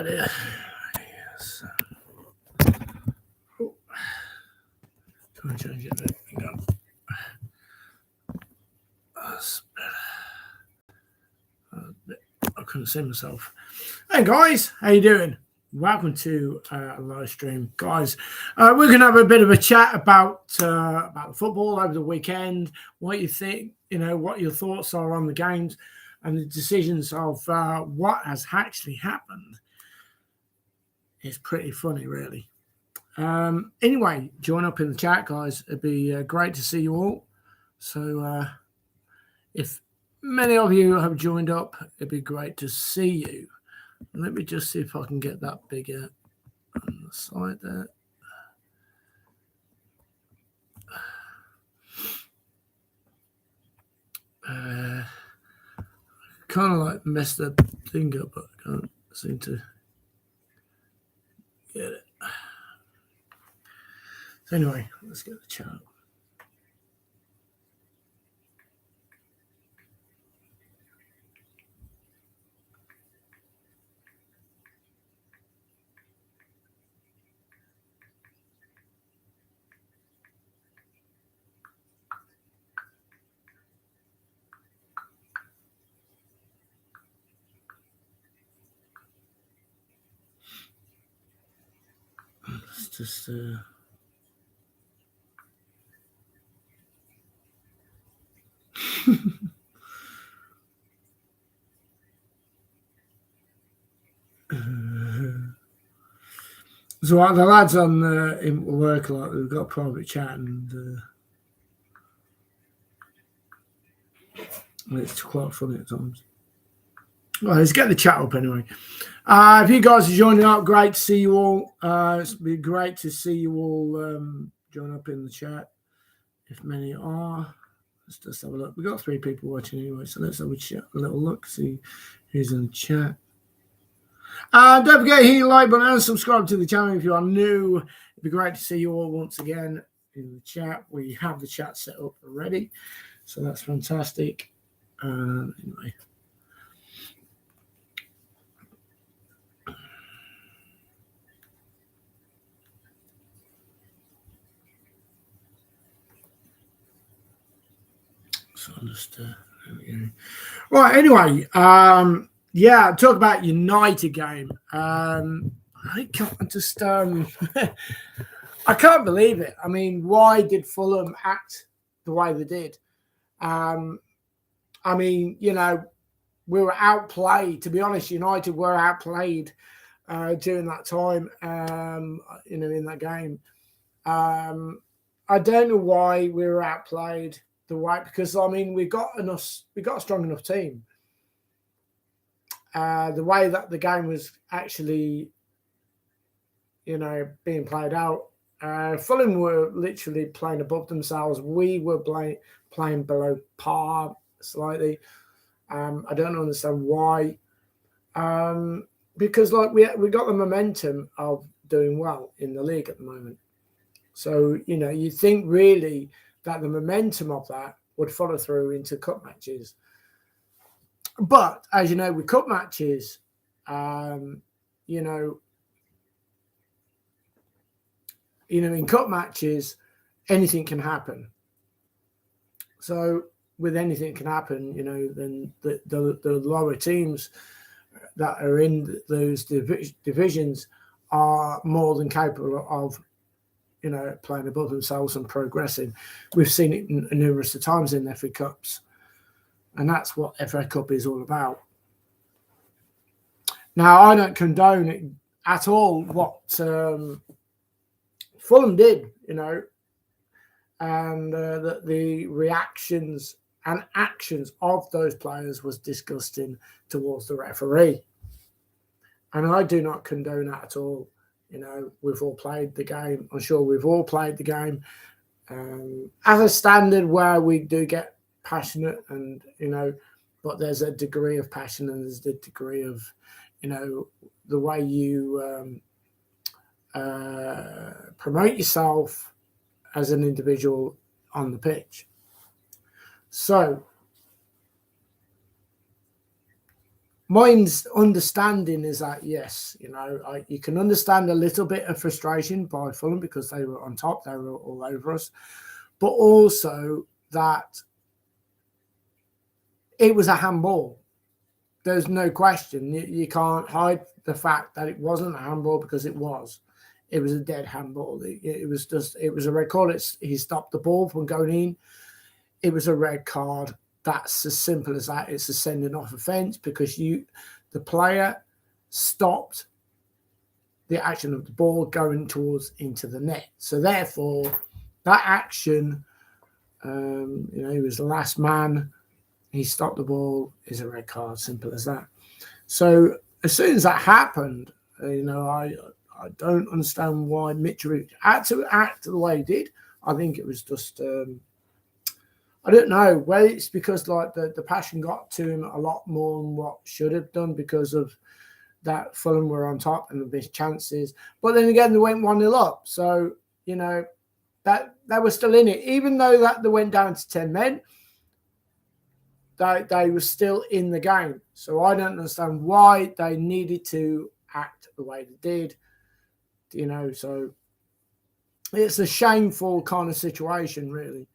idea. Yes. Oh. Try and change it. Hang on. That's better. I couldn't see myself. Hey guys, how you doing? Welcome to a live stream, guys. We're going to have a bit of a chat about the football over the weekend. What you think, what your thoughts are on the games and the decisions of what has actually happened. It's pretty funny, really. Anyway, join up in the chat, guys. It'd be great to see you all. So if many of you have joined up, it'd be great to see you. Let me just see if I can get that bigger on the side there. Kind of like messed the thing up, but I can't seem to get it. So anyway, let's get the chat up. Let's just so the lads on in work, like we've got a private chat, and it's quite funny at times. Well, let's get the chat up anyway. If you guys are joining up, great to see you all. It's been great to see you all join up in the chat. If many are, let's just have a look. We've got 3 people watching anyway, so let's have a little look, see who's in the chat. Don't forget to hit the like button and subscribe to the channel if you are new. It'd be great to see you all once again in the chat. We have the chat set up already, so that's fantastic. Anyway. So just, right, anyway, talk about United game. I can't just I can't believe it. I mean, why did Fulham act the way they did? I mean, we were outplayed. To be honest, United were outplayed during that time, in that game. I don't know why we were outplayed the way, because I mean we got a strong enough team. The way that the game was actually, being played out, Fulham were literally playing above themselves. We were playing below par slightly. I don't understand why. Because we got the momentum of doing well in the league at the moment. So, you think really that the momentum of that would follow through into cup matches. But as you know, with cup matches, in cup matches, anything can happen. So with anything can happen, then the lower teams that are in those divisions are more than capable of playing above themselves and progressing. We've seen it numerous times in FA Cups, and that's what FA Cup is all about. Now, I don't condone it at all what Fulham did, and the reactions and actions of those players was disgusting towards the referee. And I do not condone that at all. We've all played the game. I'm sure we've all played the game as a standard where we do get passionate and, but there's a degree of passion and there's a degree of, the way you promote yourself as an individual on the pitch. So Mine's understanding is that, yes, you can understand a little bit of frustration by Fulham because they were on top, they were all over us, but also that it was a handball. There's no question. You can't hide the fact that it wasn't a handball because it was. It was a dead handball. It was a red card. He stopped the ball from going in. It was a red card. That's as simple as that. It's a sending off offence because the player stopped the action of the ball going into the net. So therefore, that action, he was the last man. He stopped the ball, is a red card, simple as that. So as soon as that happened, I don't understand why Mitrovic had to act the way he did. I think it was just, I don't know whether it's because like the passion got to him a lot more than what should have done because of that Fulham were on top and the missed chances. But then again, they went 1-0 up. So, that they were still in it. Even though that they went down to 10 men, they were still in the game. So I don't understand why they needed to act the way they did. So it's a shameful kind of situation, really.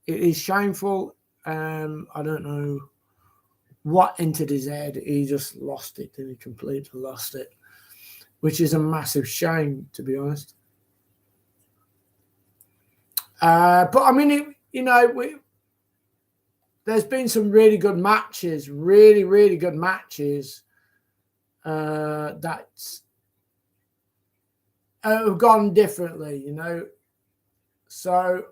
It is shameful. I don't know what entered his head. He just lost it, and he completely lost it, which is a massive shame, to be honest. But I mean, there's been some really good matches, really, really good matches that have gone differently, So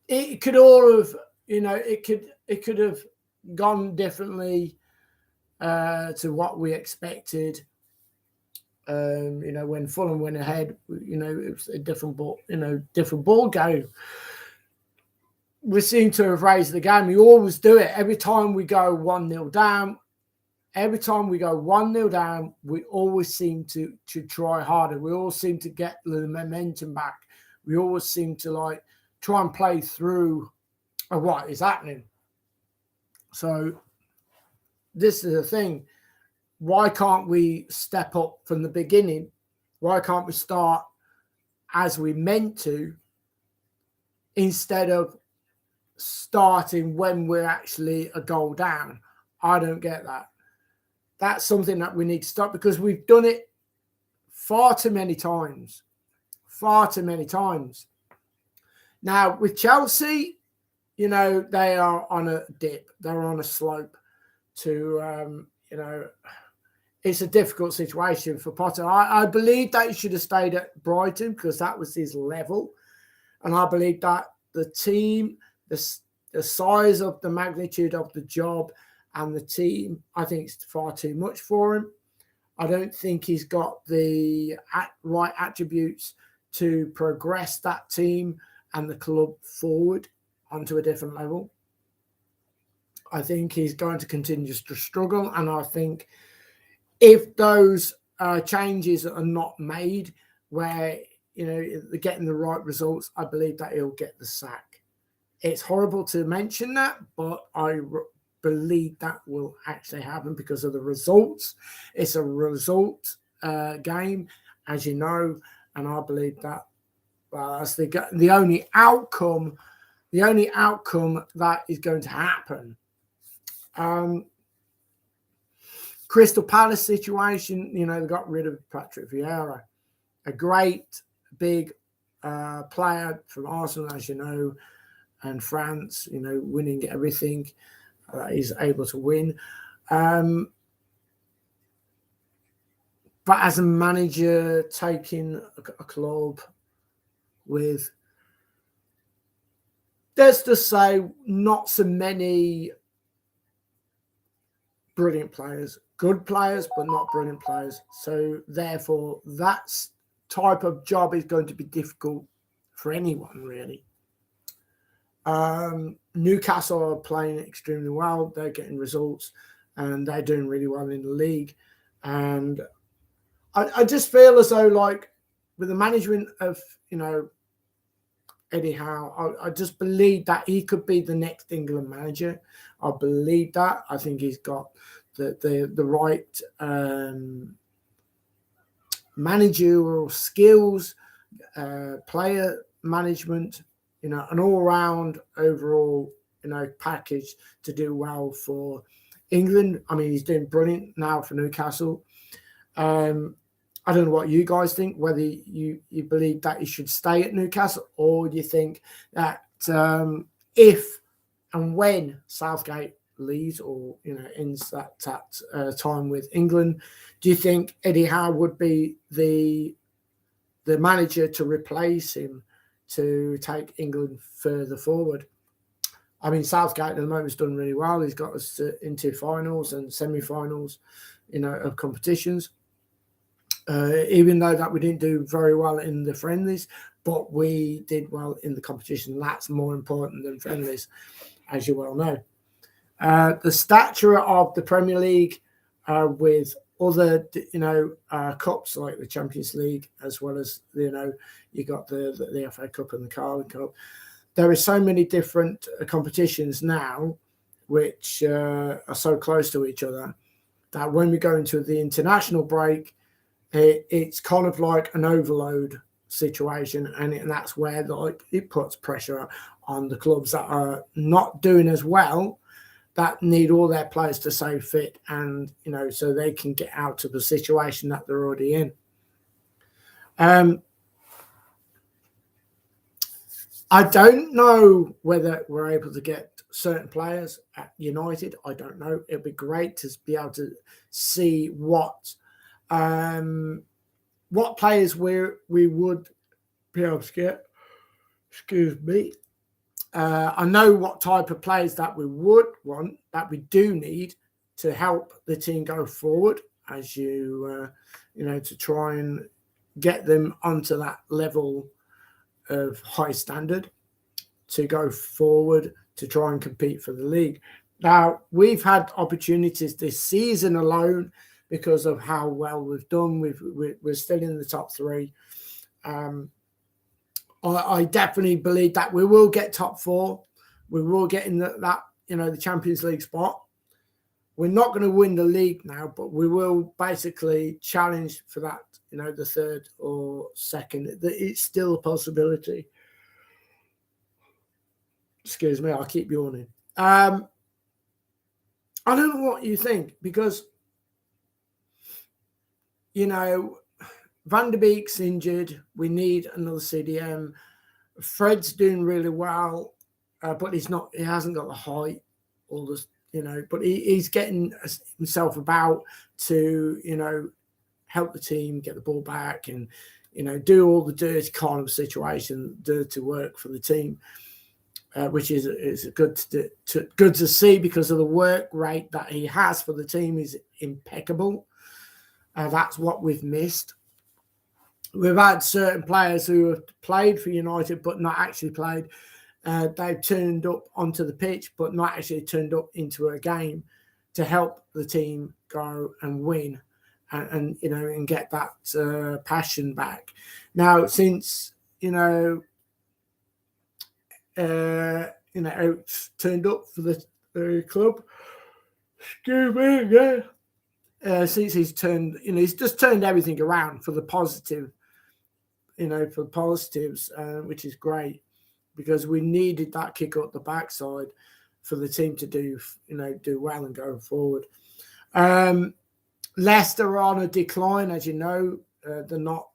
it could all have, it could have gone differently to what we expected. When Fulham went ahead, it was a different ball game. We seem to have raised the game. We always do it. Every time we go 1-0 down, we always seem to try harder. We all seem to get the momentum back. We always seem to try and play through what is happening. So this is the thing. Why can't we step up from the beginning? Why can't we start as we meant to instead of starting when we're actually a goal down? I don't get that. That's something that we need to stop because we've done it far too many times. Now, with Chelsea, they are on a dip. They're on a slope to, it's a difficult situation for Potter. I believe that he should have stayed at Brighton because that was his level. And I believe that the team, the size of the magnitude of the job and the team, I think it's far too much for him. I don't think he's got the right attributes to progress that team and the club forward onto a different level. I think he's going to continue to struggle. And I think if those changes are not made where, they're getting the right results, I believe that he'll get the sack. It's horrible to mention that, but I believe that will actually happen because of the results. It's a result game, as you know, and I believe that that's the only outcome that is going to happen. Crystal Palace situation, they got rid of Patrick Vieira, a great big player from Arsenal, as you know, and France, winning everything that he's able to win. But as a manager, taking a club with, let's just say, not so many brilliant players, good players, but not brilliant players. So therefore, that type of job is going to be difficult for anyone, really. Newcastle are playing extremely well. They're getting results and they're doing really well in the league. And I just feel as though, with the management of, Eddie Howe. I just believe that he could be the next England manager. I believe that. I think he's got the right managerial skills, player management, an all-round overall, package to do well for England. I mean, he's doing brilliant now for Newcastle. I don't know what you guys think, whether you believe that he should stay at Newcastle, or do you think that if and when Southgate leaves or ends that time with England, do you think Eddie Howe would be the manager to replace him to take England further forward? I mean, Southgate at the moment has done really well. He's got us into finals and semi-finals, of competitions. Even though that we didn't do very well in the friendlies, but we did well in the competition. That's more important than friendlies, as you well know. The stature of the Premier League with other, cups like the Champions League, as well as, you got the FA Cup and the Carling Cup. There are so many different competitions now, which are so close to each other, that when we go into the international break, it's kind of like an overload situation, and that's where it puts pressure on the clubs that are not doing as well, that need all their players to stay fit, and so they can get out of the situation that they're already in. I don't know whether we're able to get certain players at United. I don't know. It'd be great to be able to see what players we would be able to get. Excuse me. I know what type of players that we would want, that we do need to help the team go forward, as to try and get them onto that level of high standard to go forward to try and compete for the league. Now, we've had opportunities this season alone because of how well we've done. We're still in the top three. I definitely believe that we will get top four. We will get in the Champions League spot. We're not going to win the league now, but we will basically challenge for that, the third or second. It's still a possibility. Excuse me, I'll keep yawning. I don't know what you think, because, Van der Beek's injured. We need another CDM. Fred's doing really well, but he hasn't got the height or the, but he's getting himself about to, help the team get the ball back and, do all the dirty kind of situation, dirty work for the team, which is good to see, because of the work rate that he has for the team is impeccable. That's what we've missed. We've had certain players who have played for United but not actually played. They've turned up onto the pitch but not actually turned up into a game to help the team go and win and get that passion back. Now, since Oates turned up for the club, excuse me, yeah. Since he's turned, he's just turned everything around for the positive, for positives, which is great, because we needed that kick up the backside for the team to do well and go forward. Leicester are on a decline, as you know. They're not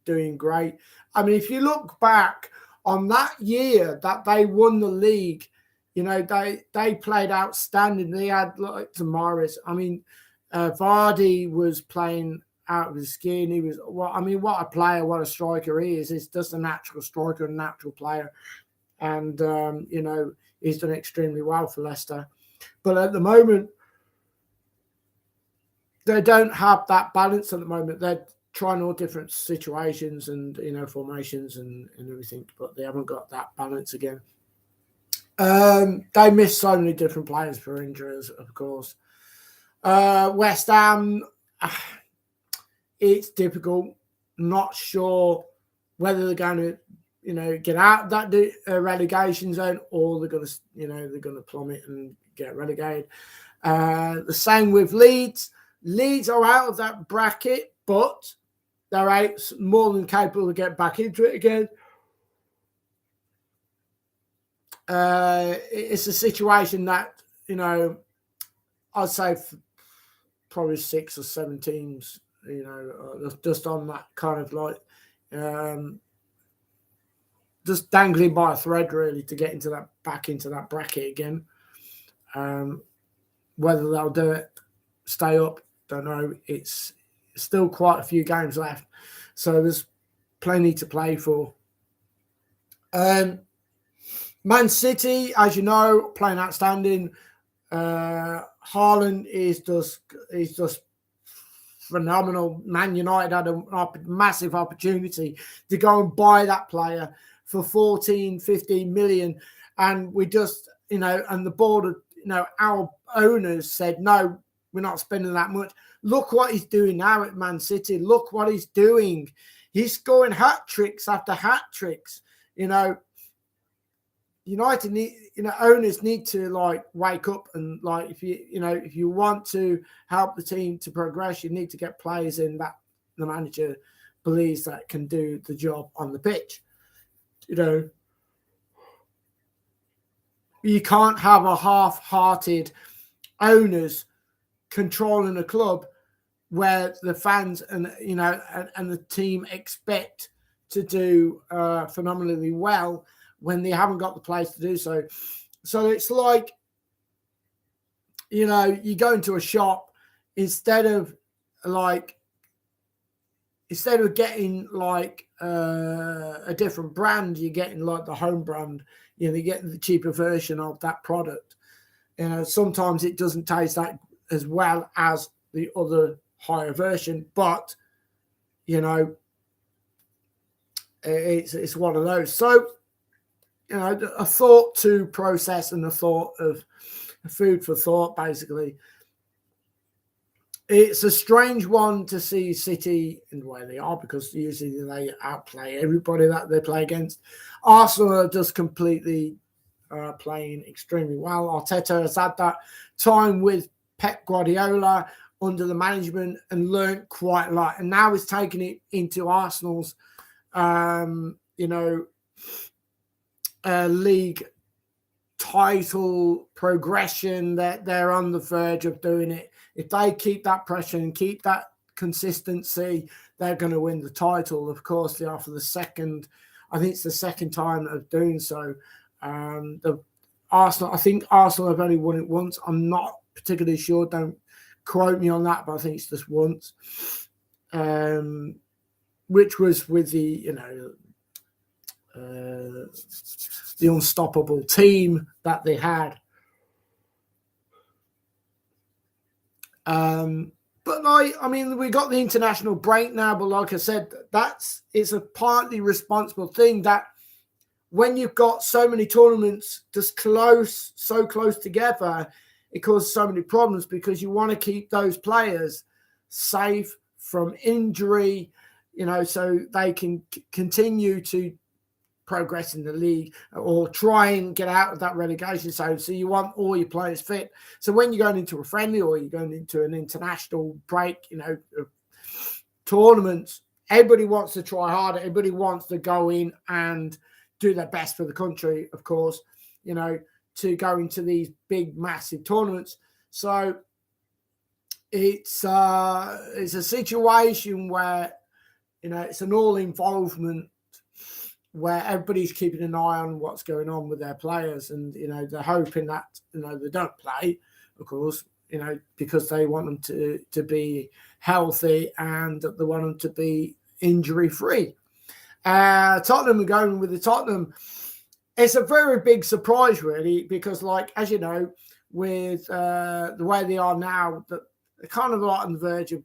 doing great. I mean, if you look back on that year that they won the league, they played outstanding. They had like Tamaris. I mean, Vardy was playing out of his skin. He was, what a player, what a striker he is. He's just a natural striker, a natural player. And, he's done extremely well for Leicester. But at the moment, they don't have that balance at the moment. They're trying all different situations and, formations and everything, but they haven't got that balance again. They miss so many different players for injuries, of course. West Ham, it's difficult. Not sure whether they're going to, get out of that relegation zone, or they're going to plummet and get relegated. The same with Leeds. Leeds are out of that bracket, but they're out, more than capable to get back into it again. It's a situation that, I'd say probably 6 or 7 teams, just on that kind of like, just dangling by a thread really to get back into that bracket again. Whether they'll do it, stay up, don't know. It's still quite a few games left, so there's plenty to play for. Man City, as you know, playing outstanding. Haaland is just phenomenal. Man United had a massive opportunity to go and buy that player for 14, 15 million, and we just, and the board of, our owners said, no, we're not spending that much. Look what he's doing now at Man City. Look what he's doing. He's scoring hat tricks after hat tricks. United owners need to like wake up, and like if you want to help the team to progress, you need to get players in that the manager believes that can do the job on the pitch. You can't have a half-hearted owners controlling a club where the fans and the team expect to do phenomenally well when they haven't got the players to do so. So it's like, you go into a shop, instead of getting like a different brand, you're getting like the home brand. You're getting the cheaper version of that product. Sometimes it doesn't taste that as well as the other higher version, but it's one of those. So a thought to process and a thought of food for thought, basically. It's a strange one to see City in the way they are, because usually they outplay everybody that they play against. Arsenal are just completely playing extremely well. Arteta has had that time with Pep Guardiola under the management and learned quite a lot. And now he's taking it into Arsenal's, league title progression, that they're on the verge of doing it. If they keep that pressure and keep that consistency, they're going to win the title. Of course, they are for the second. I think it's the second time of doing so. I think Arsenal have only won it once. I'm not particularly sure. Don't quote me on that, but I think it's just once. Which was with the unstoppable team that they had. But we got the international break now, but like I said, it's a partly responsible thing that when you've got so many tournaments just so close together, it causes so many problems, because you want to keep those players safe from injury, so they can continue to progress in the league or try and get out of that relegation zone. So you want all your players fit. So when you're going into a friendly or you're going into an international break, tournaments, everybody wants to try harder. Everybody wants to go in and do their best for the country, of course, to go into these big, massive tournaments. So it's a situation where, it's an all involvement where everybody's keeping an eye on what's going on with their players, and they're hoping that they don't play, of course, because they want them to be healthy and they want them to be injury free. Tottenham are going with the Tottenham. It's a very big surprise, really, because, like, as you know, with the way they are now, that they're kind of like on the verge of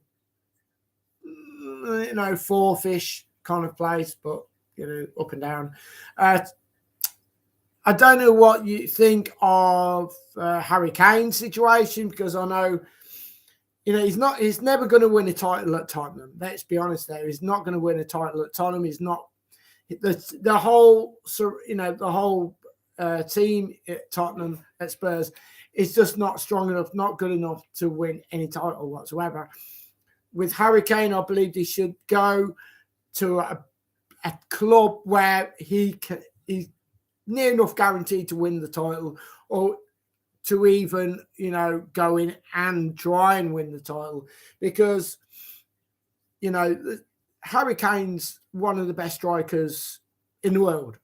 fourth-ish kind of place, but up and down. I don't know what you think of Harry Kane's situation, because I know, he's never going to win a title at Tottenham. Let's be honest there. He's not going to win a title at Tottenham. the whole, the whole team at Tottenham, at Spurs, is just not strong enough, not good enough to win any title whatsoever. With Harry Kane, I believe he should go to a club where he's near enough guaranteed to win the title, or to even, go in and try and win the title, because, Harry Kane's one of the best strikers in the world,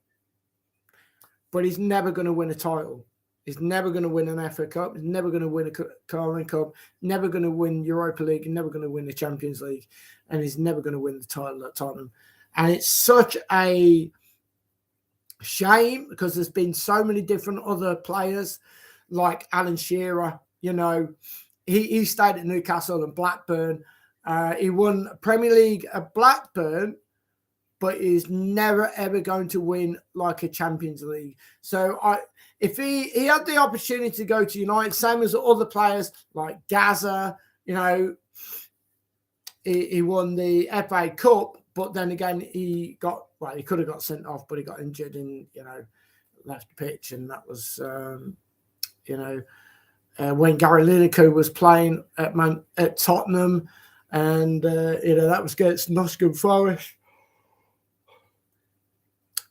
but he's never going to win a title. He's never going to win an FA Cup. He's never going to win a Carling Cup. Never going to win Europa League. Never going to win the Champions League. And he's never going to win the title at Tottenham. And it's such a shame, because there's been so many different other players, like Alan Shearer. He stayed at Newcastle and Blackburn. He won Premier League at Blackburn, but he's never, ever going to win like a Champions League. So if he had the opportunity to go to United, same as other players like Gaza, he won the FA Cup, but then again, he could have got sent off, but he got injured and, left the pitch. And that was, when Gary Lineker was playing at Tottenham, and, that was against Nottingham Forest.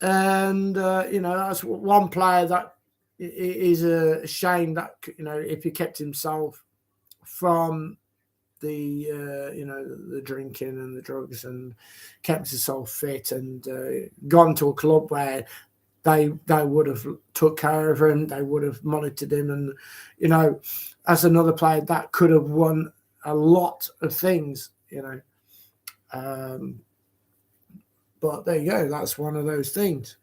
And, that's one player that is a shame that, if he kept himself from the, the drinking and the drugs, and kept himself fit, and gone to a club where they would have took care of him, they would have monitored him. And, as another player that could have won a lot of things, but there you go. That's one of those things.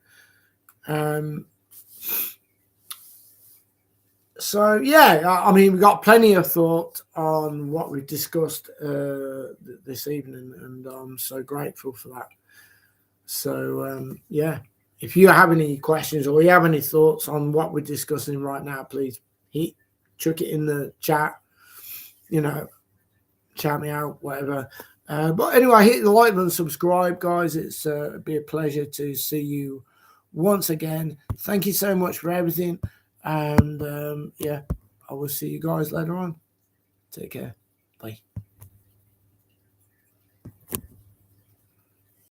So, yeah, we've got plenty of thought on what we've discussed this evening, and I'm so grateful for that. So, yeah, if you have any questions or you have any thoughts on what we're discussing right now, please chuck it in the chat, shout me out, whatever. But anyway, hit the like button, subscribe, guys. It'd be a pleasure to see you once again. Thank you so much for everything. And, yeah, I will see you guys later on. Take care.